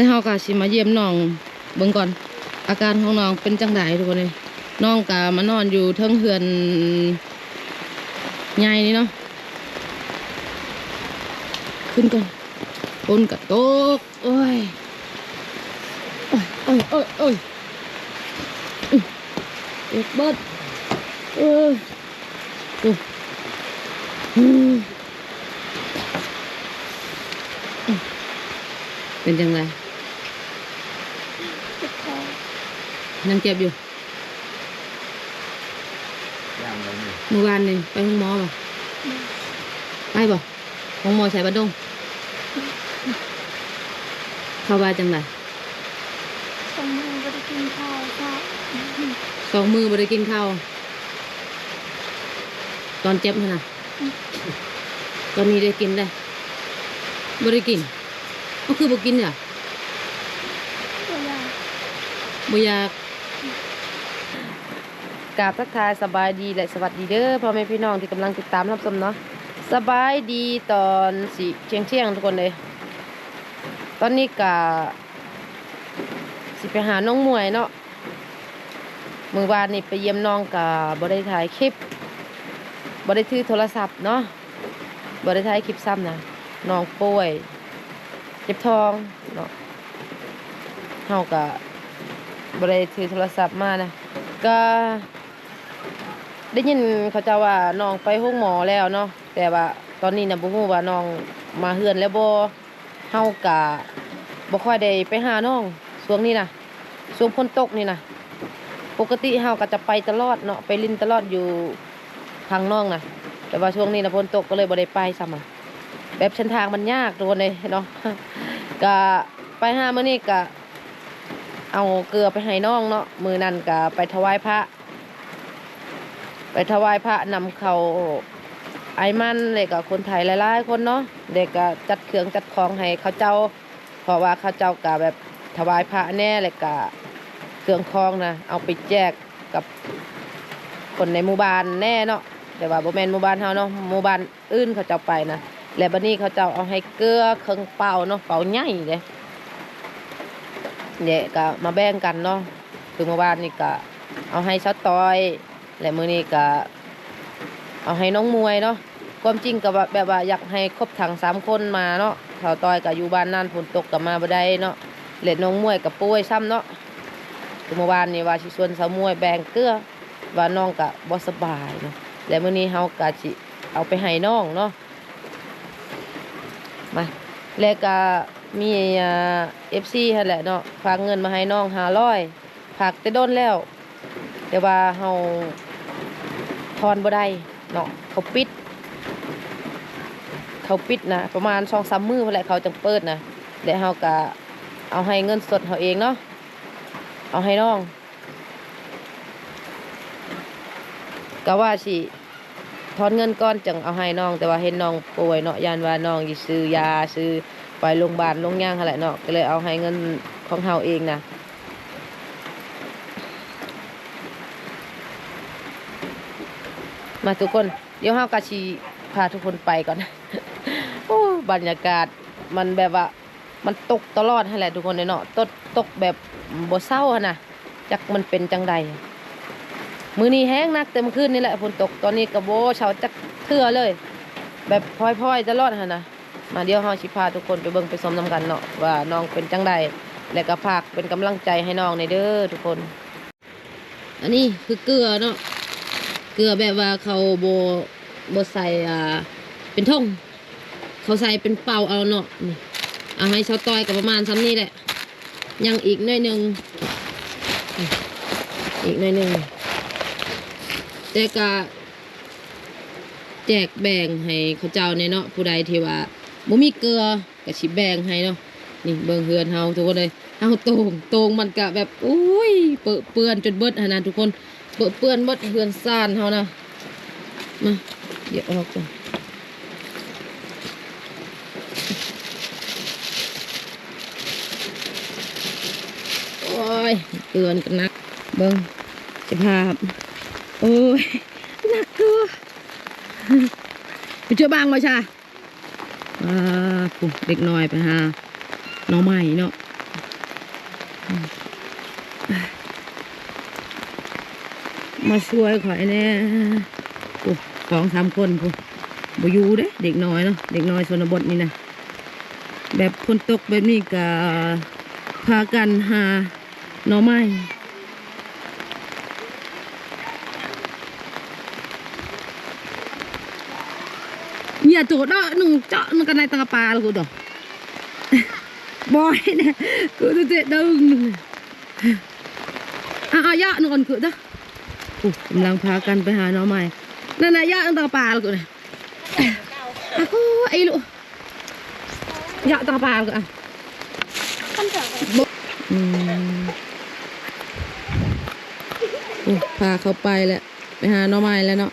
เฮาก็สิมาเยี่ยมน้องเบิ่งก่อนอาการของน้องเป็นจังไดทุกคนเลยน้องก็มานอนอยู่เทิงเฮือนใหญ่นี่เนาะขึ้นก่อนฝนก็ตกโอ้ยโอ้ยโอ้ยโอ้ยเอ็ดเบิดโอ้ยเป็นจังไรนั่งเจ็บอยู่เมื่อวานนี่ไปห้องหมอป่ะไปป่ะห้องหมอใส่บัดดงเข้าบ้านจังไร2 มื้อบ่ได้กินข้าวค่ะ 2 มื้อบ่ได้กินข้าวตอนเจ็บนะตอนนี้ได้กินได้บ่ได้กินก็คือบ่กินเนี่ยบ่อยากกราบทักทายสบายดีและสวัสดีเด้อพ่อแม่พี่น้องที่กำลังติดตามรับชมเนาะสบายดีตอนสิเที่ยงทุกคนเลยตอนนี้ก็สิไปหาน้องมวยเนาะมื้อวานนี่ไปเยี่ยมน้องก็บ่ได้ถ่ายคลิปบ่ได้ถือโทรศัพท์เนาะบ่ได้ถ่ายคลิปซ้ำนะน้องป่วยเจ็บท้องเนาะเฮาก็บ่ได้ถือโทรศัพท์มานะก็ได้ยินเขาจะว่าน้องไปห้องหมอแล้วเนาะแต่ว่าตอนนี้นะบ่ฮู้ว่าน้องมาเฮือนแล้วบ่เฮาก็บ่ค่อยได้ไปหาน้องช่วงนี้นะช่วงฝนตกนี่นะปกติเฮาก็จะไปตลอดเนาะไปลิ้นตลอดอยู่ทางน้องนะแต่ว่าช่วงนี้นะฝนตกก็เลยบ่ได้ไปซ้ำอ่ะแบบเส้นทางมันยากทุกคนเลยเนาะก็ไปหามื้อนี้ก็เอาเกลือไปให้น้องเนาะมื้อนั้นก็ไปถวายพระนำเขาไอ้มันเลยกับคนไทยหลายๆคนเนาะเด็กก็จัดเครื่องจัดของให้เขาเจ้าเพราะว่าเขาเจ้าก็แบบถวายพระแน่เลยก็เครื่องคองนะเอาไปแจกกับคนในหมู่บ้านแน่เนาะแต่ว่าบ่แม่นหมู่บ้านเฮาเนาะหมู่บ้านอื่นเขาเจ้าไปนะและบัดนี้เขาเจ้าเอาให้เกลือเครื่องเป่าเนาะเป่าใหญ่เลยเนี่ยก็มาแบ่งกันเนาะคือหมู่บ้านนี่ก็เอาให้ชาวตอยและมื้อนี้ก็เอาให้น้องมวยเนาะความจริงก็แบบว่าอยากให้ครบทั้ง3คนมาเนาะชาวตอยก็อยู่บ้านนั่นฝนตกก็มาบ่ได้เนาะและน้องมวยก็ป่วยซ้ำเนาะคือเมื่อวานนี่ว่าสิชวนสาวมวยแบ่งเกลือว่าน้องก็บ่สบายเนาะและมื้อนี้เฮาก็สิเอาไปให้น้องเนาะมาแล้วก็มีFC หั่นแหละเนาะฝากเงินมาให้น้อง500ฝากแต่โดนแล้วแต่ว่าเฮาทอนบ่ได้เนาะเขาปิดนะประมาณ 2-3 มื้อพุ่นแหละเขาจังเปิดนะแล้วเฮาก็เอาให้เงินสดเฮาเองเนาะเอาให้น้องก็ว่าสิถอนเงินก่อนจังเอาให้น้องแต่ว่าเห็นน้องป่วยเนาะย่านว่าน้องสิซื้อยาซื้อไปโรงพยาบาลโรงย่างหั่นแหละเนาะก็เลยเอาให้เงินของเฮาเองนะมาทุกคนเดี๋ยวเฮาก็สิพาทุกคนไปก่อน โอ้บรรยากาศมันแบบว่ามันตกตลอดหั่นแหละทุกคนเนาะตกแบบบ่เศร้าหั่นน่ะจักมันเป็นจังใดมื้อนี้แห้งนักแต่เมื่อคืนนี่แหละฝนตกตอนนี้ก็บ่เช้าจักเทื่อเลยแบบพลอยๆตลอดหั่นน่ะมาเดี๋ยวเฮาสิพาทุกคนไปเบิ่งไปชมนำกันเนาะว่าน้องเป็นจังใดและก็ฝากเป็นกำลังใจให้น้องในเด้อทุกคนอันนี้คือเกลือเนาะเกลือแบบว่าเขาบ่ใส่เป็นท่งเขาใส่เป็นเป่าเอาเนาะนี่เอาให้ชาวต้อยกับประมาณซ้ำนี่แหละยังอีกหน่อยหนึ่งแต่ก็แจกแบ่งให้เขาเจ้าเนี่ยเนาะผู้ใดที่ว่าบ่มีเกลือก็สิแบ่งให้เนาะนี่เบิ่งเฮือนเฮาทุกคนเลยเฮาโตงมันก็แบบโอ้ยเปื้อนจนเบิดหั่นน่ะทุกคนเปื้อนเบิดเฮือนซ่านเฮานะมาเดี๋ยวออกก่อนโอ้ยเตือนกันนักเบิ่งสภาพโอ้ยหนักตัวไปเจอบ้างมาชาปุ๊เด็กน้อยไปหาน้องใหม่เนาะ มาช่วยข่อยแน่โอ้2-3 คนพูบ่อยู่เด้เด็กน้อยเนาะเด็กน้อยชนบทนี่นะแบบฝนตกแบบนี้ก็พากันหาหน่อไม้อย่าโจดเนาะหนุ่งเจาะมันกันในตะปาแล้วกูดอกบอยเนี่ยกูจะเจ็ดดึงยะนึกก่อนกูจ้ะกำลังพากันไปหาหน่อไม้นั่นน่ะยะตะปาแล้วกูเนี่ยไอ้ลูกยะตะปาแล้วกูขั้นตอนพาเขาไปแล้วไปหาหน่อไม้แล้วเนาะ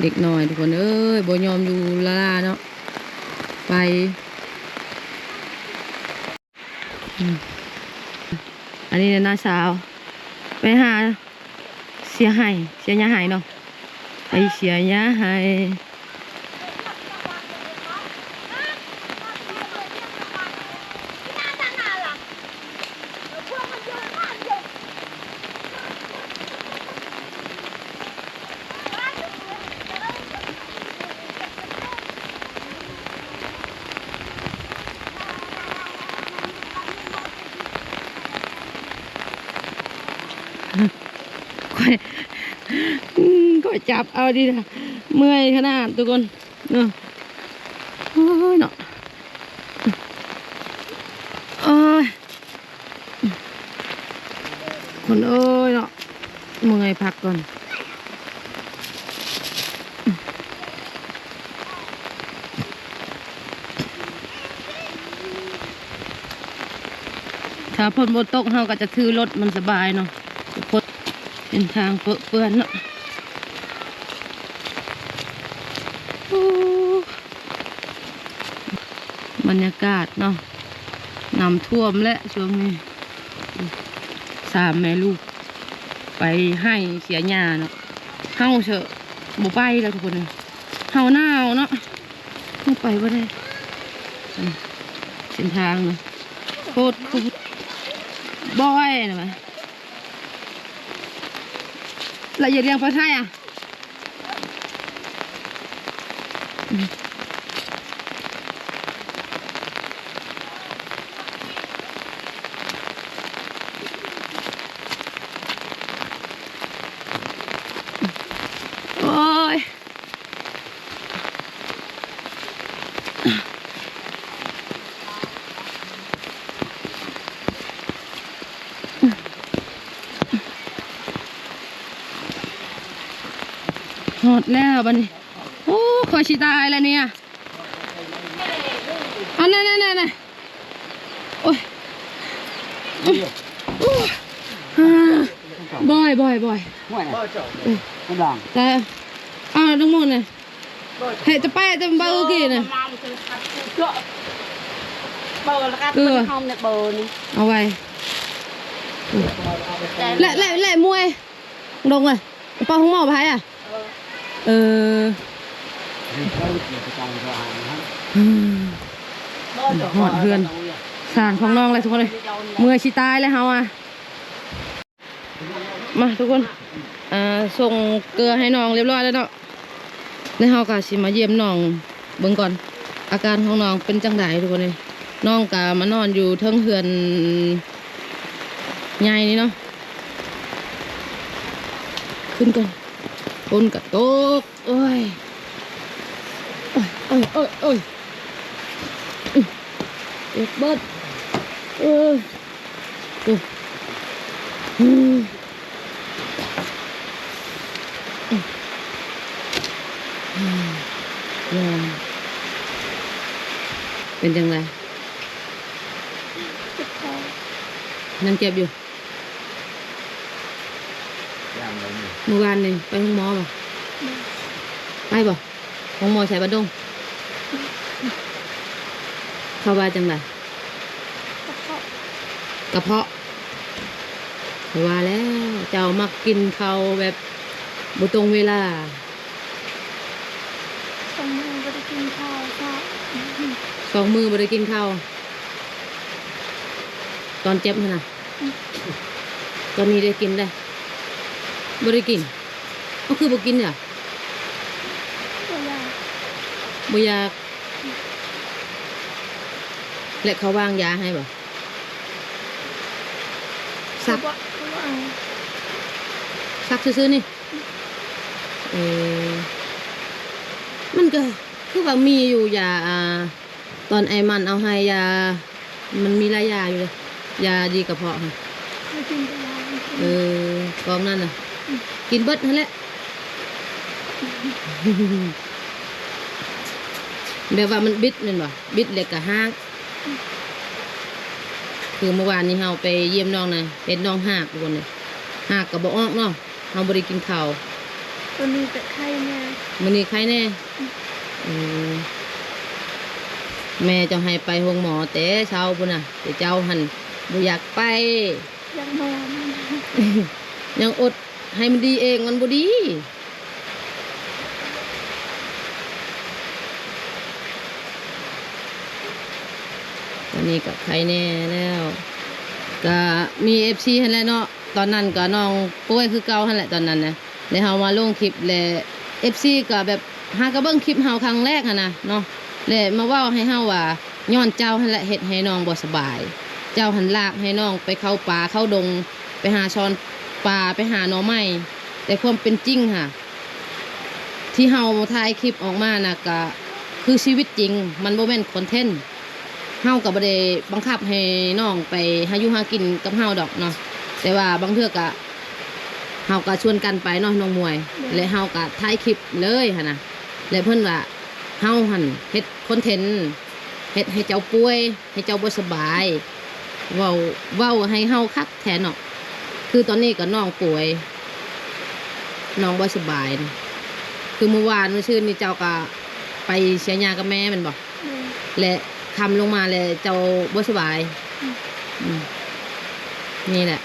เด็กน้อยทุกคนเอ้ยบ่ยอมอยู่ละลาเนาะไปอันนี้น้าสาวไปหาเสียหายเนาะไปเสียยาหายก็จับเอาดินะเมื่อยขนาดทุกคนเนาะโอ้ยเนาะโอ้ยคนเอ้ยเนาะเมื่อยพักก่อนถ้าฝนบ่ตกเฮาก็จะถือรถมันสบายเนาะเป็นทางเปื้อนเนาะบรรยากาศเนาะน้ำท่วมและช่วงนี้3 แม่ลูกไปให้เสียหญ้าเนาะเฮาเถอะบ่ไปแล้วทุกคนเลยเฮาหนาวเนาะไม่ไปบ่ได้เส้นทางเนาะโคตรบ่อยนะมั้ยแล้วอย่าเลี้ยงปลาไทยอ่ะโอ้ยหมดแล้วบัดนี้โอ้คอยชิตายแล้วเนี่ยอันนั่นโอ้ยบ่อยแต่ทั้งหมดเนี่ยเฮ้ยจะไปจะเบอร์กี่เนี่ยเบอร์แล้วก็เป็นห้องเนี่ยเบอร์นี่เอาไว้และมวยดงเลยปอห้องหมอพายอ่ะหอดเพื่อนสารของน้องเลยทุกคนเลยเมื่อยชิตายเลยเฮาอ่ะมาทุกคนส่งเกลือให้น้องเรียบร้อยแล้วเนาะแล้วเฮาก็สิมาเยี่ยมน้องเบิ่งก่อนอาการของน้องเป็นจังไดทุกคนเลยน้องก็มานอนอยู่เทิงเฮือนใหญ่นี่เนาะขึ้นก่อนคนกระตกโอ้ยเอ็ดเบิดเป็นจังไรนั่งเจ็บอยู่เมื่อวานนี่ไปห้องหมอป่ะไปป่ะห้องหมอใส่บัดดงเข้าว่าจังไรกระเพาะว่าแล้วเจ้ามักกินเขาแบบบ่ตรงเวลา2 มื้อบ่ได้กินข้าวค่ะ2 มื้อบ่ได้กินข้าว ตอนเจ็บหั่นน่ะตอนนี้ได้กินได้บ่ได้กินก็คือบ่กินเนี่ย บ่อยาก บ่อยากและเขาวางยาให้บ่ซัก เขาบ่เอา ซักซื่อๆนี่เออมันก็คือว่ามีอยู่ยาตอนไอ้มันเอาให้ยามันมีหลายยาอยู่เลยยาดีกระเพาะค่ะ ไม่กินแต่ยา เออกองนั่นน่ะกินเบิดนั่นแหละแบบว่ามันบิดนั่นบ่บิดเล็กกับห้างคือเมื่อวานนี้เฮาไปเยี่ยมน้องนะเห็นน้องหากทุกคนเลยหากกับบ่ออกเนาะเฮาบ่ได้กินข้าว ตัวนี้แต่ไข้แน่ มื้อนี้ใครแน่อืมแม่จะให้ไปโรงหมอแต่เช้าพุ่นน่ะแต่เจ้าหั่นบ่อยากไป ยังนอน ยังอดให้มันดีเองมันบ่ดีตอนนี้ก็ใครแน่แล้วก็มี FC หั่นแหละเนาะตอนนั้นก็น้องป่วยคือเก่าหั่นแหละตอนนั้นนะแล้วเฮามาลงคลิปและ FC ก็แบบหากะเบิ่งคลิปเฮาครั้งแรกหั่นนะเนาะและมาเว้าให้เฮาว่าย้อนเจ้าหั่นแหละเฮ็ดให้น้องบ่สบาย เจ้าหันลากให้น้องไปเข้าป่าเข้าดงไปหาช้อนป่าไปหาหน่อไม้แต่ความเป็นจริงค่ะ ที่เฮาถ่ายคลิปออกมานะก็คือชีวิตจริงมันบ่แม่นคอนเทนต์เฮาก็บ่ได้บังคับให้น้องไปหาอยู่หากินกับเฮาดอกเนาะแต่ว่าบางเทื่อก็เฮาก็ชวนกันไปเนาะน้องมวย และเฮาก็ถ่ายคลิปเลยหั่นน่ะและเพิ่นว่าเฮาหั่นเฮ็ดคอนเทนต์เฮ็ดให้เจ้าป่วยให้เจ้าบ่สบายเว้าให้เฮาคักแทนเนาะคือตอนนี้ก็น้องป่วยน้องบ่สบายนะคือเมื่อวานเมื่อชื่นนี่เจ้าก็ไปเสียยากับแม่แมันบอก และคำลงมาเลยเจ้าบ่สบายอืมนี่แหละ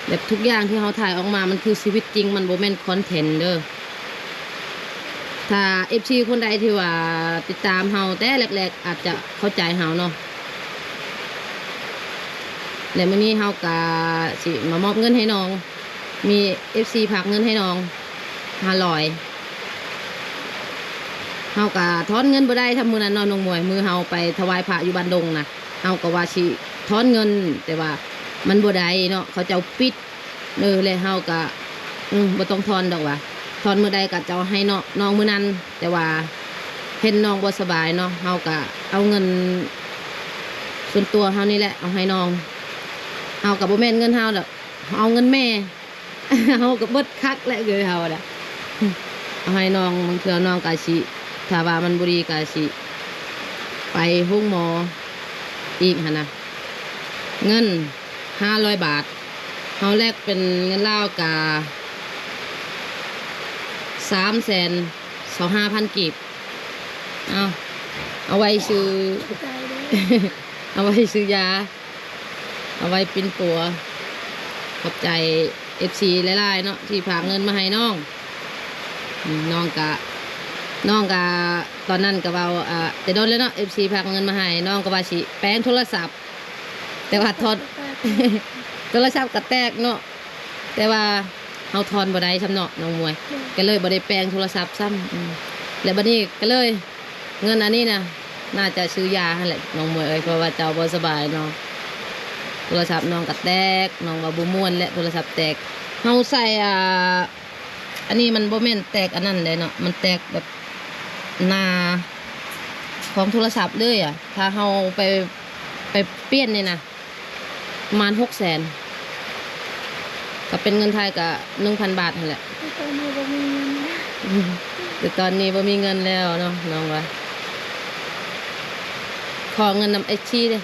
แบบทุกอย่างที่เขาถ่ายออกมามันคือชีวิตจริงมันโบแมนคอนเทนต์เด้อถ้าเอฟซีคนใดที่ว่าติดตามเฮาแต่แรกๆอาจจะเข้าใจเฮาเนาะและมื้อนี้เฮากะสิมามอบเงินให้น้องมีเอฟซีฝากเงินให้น้อง500เฮากะถอนเงินบ่ได้ทำมื้อนั้นนอนลงมวยมือเฮาไปถวายพระอยู่บ้านดงนะเฮาก็ว่าสิถอนเงินแต่ว่ามันบ่ได้เนาะเขาเจ้าปิดเลยเฮากะบ่ต้องถอนดอกว่าถอนมื้อใดก็จะเอาให้น้องมื้อนั้นแต่ว่าเห็นน้องบ่สบายเนาะเฮากะเอาเงินส่วนตัวเฮานี่แหละเอาให้น้องเฮาก็บ่แม่นเงินเฮาดอกเอาเงินแม่ เฮาก็เบิดคักแหละเฮาน่ะเอาให้น้องบางเทื่อน้องก็สิถ้าว่ามันบ่ดีก็สิไปโรงหมออีกหั่นน่ะเงิน500 บาทเฮาแลกเป็นเงินลาวกะ325,000 กีบเอาไว้ซื้อ ใจเลย เอาไว้ซื้อยาเอาไว้ปินปัวขอบใจ FC หลายๆเนาะที่ฝากเงินมาให้น้องน้องกะตอนนั้นก็เว้าแต่โดนแล้วเนาะ FC ฝากเงินมาให้น้องก็ว่าสิแปลงโทรศัพท์แต่ว่าทอด โทรศัพท์ก็แตกเนาะแต่ว่าเฮาทอนบ่ได้ซ้ำเนาะน้องมวยก็เลยบ่ได้แปลงโทรศัพท์ซ้ำแล้วบัดนี้ก็เลยเงินอันนี้นะน่าจะซื้อยาหั่นแหละน้องมวยเอ้ยเพราะว่าเจ้าบ่สบายเนาะโทรศัพท์น้องก็แตกน้องว่าบ่ม่วนและโทรศัพท์แตกเฮาใส่อันนี้มันบ่แม่นแตกอันนั้นเลยเนาะมันแตกแบบหน้าของโทรศัพท์เลยถ้าเฮาไปเปลี่ยนนี่นะประมาณ600,000ก็เป็นเงินไทยก็ 1,000 บาทนั่นแหละ ตอนนี้บ่มีเงินนะ แต่ตอนนี้บ่มีเงินแล้วเนาะน้องว่าขอเงินนำชีเลย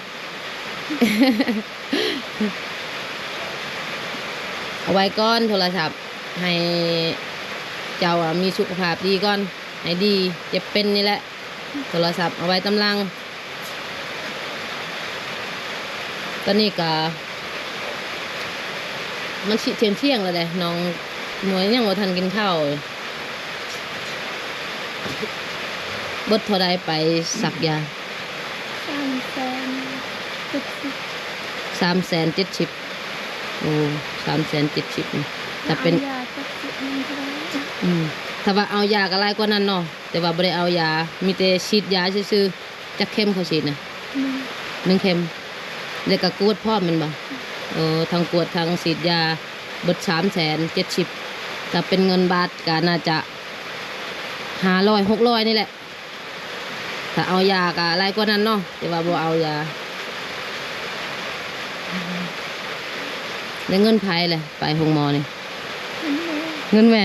เอาไว้ก่อนโทรศัพท์ให้เจ้ามีสุขภาพดีก่อนให้ดีเจ็บเป็นนี่แหละโทรศัพท์เอาไว้ตำลังตอนนี้ก็มันเที่ยงแล้วเลยน้องหมวยยังบ่ทันกินข้าวเบิดเท่าใดไปสักยา 370,000 370,000โอ้370,000ถ้าเป็น ยาจักสิมันเท่าไหร่ ถ้าว่าเอายาก็หลายกว่านั้นเนาะแต่ว่าบ่ได้เอายามีแต่ฉีดยาซื่อๆจักเข็มเขาฉีดน่ะ 1 เข็มแล้วก็กวดพร้อมแม่นบ่ทั้งกวดทั้งฉีดยาเบิด370,000ถ้าเป็นเงินบาทก็น่าจะ500 600นี่แหละถ้าเอายาก็หลายกว่านั้นเนาะแต่ว่าบ่เอายาแล้วเงินไผแหละไปโรงหมอนี่เงินแม่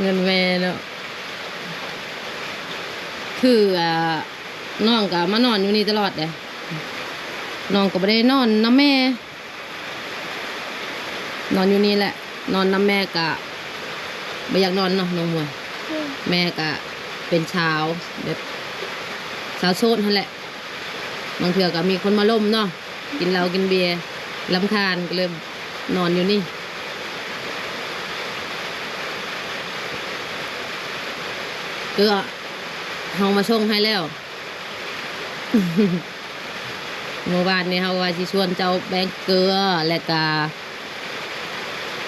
เงินแม่เนาะคือน้องก็มานอนอยู่นี่ตลอดเลยน้องก็ไม่ได้นอนน้ำแม่ นอนอยู่นี่แหละ นอนน้ำแม่กะไม่อยากนอนเนาะน้องมวยแม่กะเป็นชาวแบบสาวโซดนั่นแหละบางเถื่อก็มีคนมาล่มเนาะกินเหล้ากินเบียร์รำคาญก็เลยนอนอยู่นี่ก็เฮามาส่งให้แล้ว เมื่อวานนี้เฮาว่าสิชวนเจ้าแบงเกลือและก็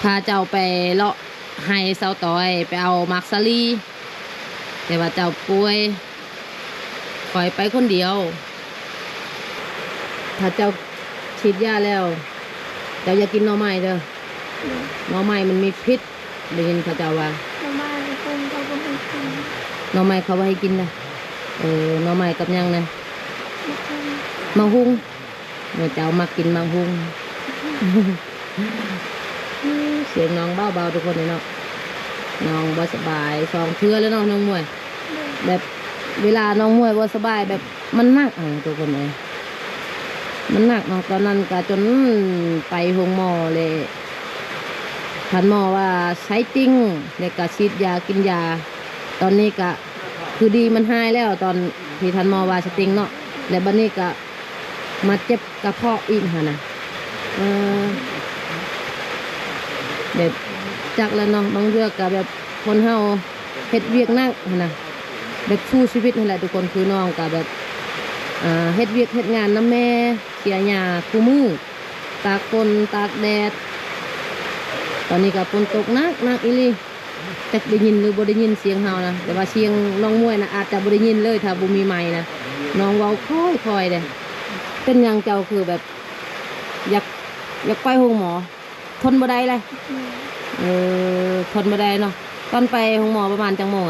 พาเจ้าไปเลาะให้เสาต้อยไปเอามักซาลีแต่ว่าเจ้าป่วยปล่อยไปคนเดียว ถ้าเจ้าฉีดยาแล้วเจ้าอย่ากินหน่อไม้เด้อหน่อไม้มันมีพิษได้ยินเขาเจ้าว่า น้ำมันคงเขาบ่ให้กิน หน่อไม้เขาว่าให้กินนะหน่อไม้กับหยังนะ บ่คง มังหุงเมื่อเจ้ามากินมังหุง เสียงน้องเบาๆทุกคนเลยเนาะน้องบ่สบาย2 เทื่อแล้วเนาะน้องมวย แบบเวลาน้องมวยบ่สบายแบบมันหนักทุกคนเลยมันหนักเนาะตอนนั้นก็จนไปโรงหมอเลยท่านหมอว่าใช้ติ้งแล้วก็ฉีดยากินยาตอนนี้ก็คือดีมันหายแล้วตอนที่ท่านหมอว่าสติ้งเนาะแล้วบัดนี้ก็มาเจ็บกระเพาะอีกหั่นน่ะแบบจักแล้วเนาะบางเรื่องก็แบบคนเฮาเฮ็ดเวียกหนักหั่นน่ะแบบสู้ชีวิตนั่นแหละทุกคนคือน้องก็แบบเฮ็ดเวียกเฮ็ดงานน้ำแม่เสียหญ้าคู่มือตากฝนตากแดดตอนนี้ก็ฝนตกหนักอีหลีแต่ได้ยินหรือบ่ได้ยินเสียงเฮานะแต่ว่าเสียงน้องมวยนะอาจจะบ่ได้ยินเลยถ้าบ่มีไมค์นะน้องเว้าค่อยๆเด้เป็นหยังเจ้าคือแบบอยากไปโรงหมอทนบ่ได้เลยทนบ่ได้เนาะตอนไปโรงหมอประมาณจังโมง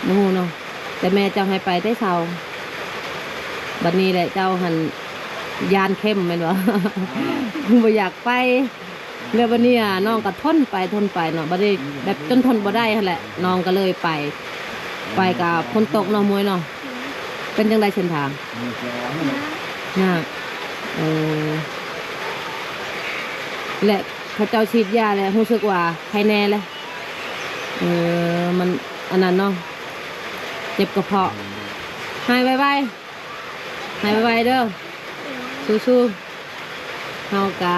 โมงเนาะแต่แม่เจ้าให้ไปได้เช้าบัดนี้แหละเจ้าหันยานเข้มแม่นบ่ บ่อยากไปแล้วบัดนี้น้องก็ทนไปเนาะบัดนี้แบบจนทนบ่ได้หั่นแหละน้องก็เลยไปกับฝนตกเนาะมวยเนาะเป็นจังไดเส้นทางยากและเขาเจ้าฉีดยาแล้วรู้สึกว่าใครแน่เลยมันอันนั้นเนาะเจ็บกระเพาะหายไวๆเด้อสู้ๆเฮากะ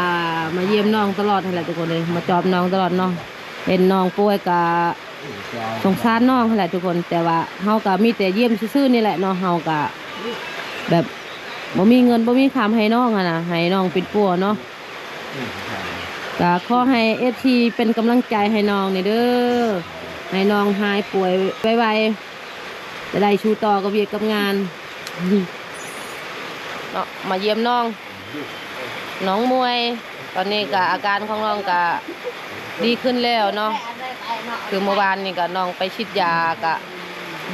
มาเยี่ยมน้องตลอดนั่นแหละทุกคนเลยมาจอบน้องตลอดเนาะเห็นน้องป่วยกะสงสารน้องนั่นแหละทุกคนแต่ว่าเฮากะมีแต่เยี่ยมซื่อๆนี่แหละเนาะเฮากะแบบบ่มีเงินบ่มีคำให้น้องนะให้น้องปิดปัวเนาะก็ขอให้ FC เป็นกำลังใจให้น้องนี่เด้อให้น้องหายป่วยไวๆจะได้ชูต่อกับเวียกกับงานเนาะมาเยี่ยมน้องมวยตอนนี้ก็อาการของน้องก็ดีขึ้นแล้วเนาะคือเมื่อวานนี่ก็น้องไปฉีดยาก็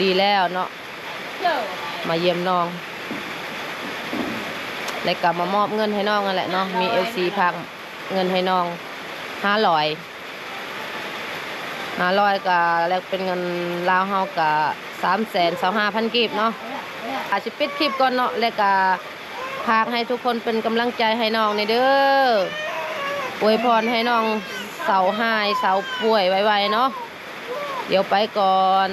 ดีแล้วเนาะมาเยี่ยมน้องแล้วก็มามอบเงินให้น้องนั่นแหละเนาะมี FC พักเงินให้น้อง500ก็แล้วเป็นเงินลาวเฮาก็325,000 กีบเนาะอาจจะปิดคลิปก่อนเนาะแล้วก็พากให้ทุกคนเป็นกำลังใจให้น้องในเด้ออวยพรให้น้องเสาหายเสาป่วยไวๆเนาะเดี๋ยวไปก่อน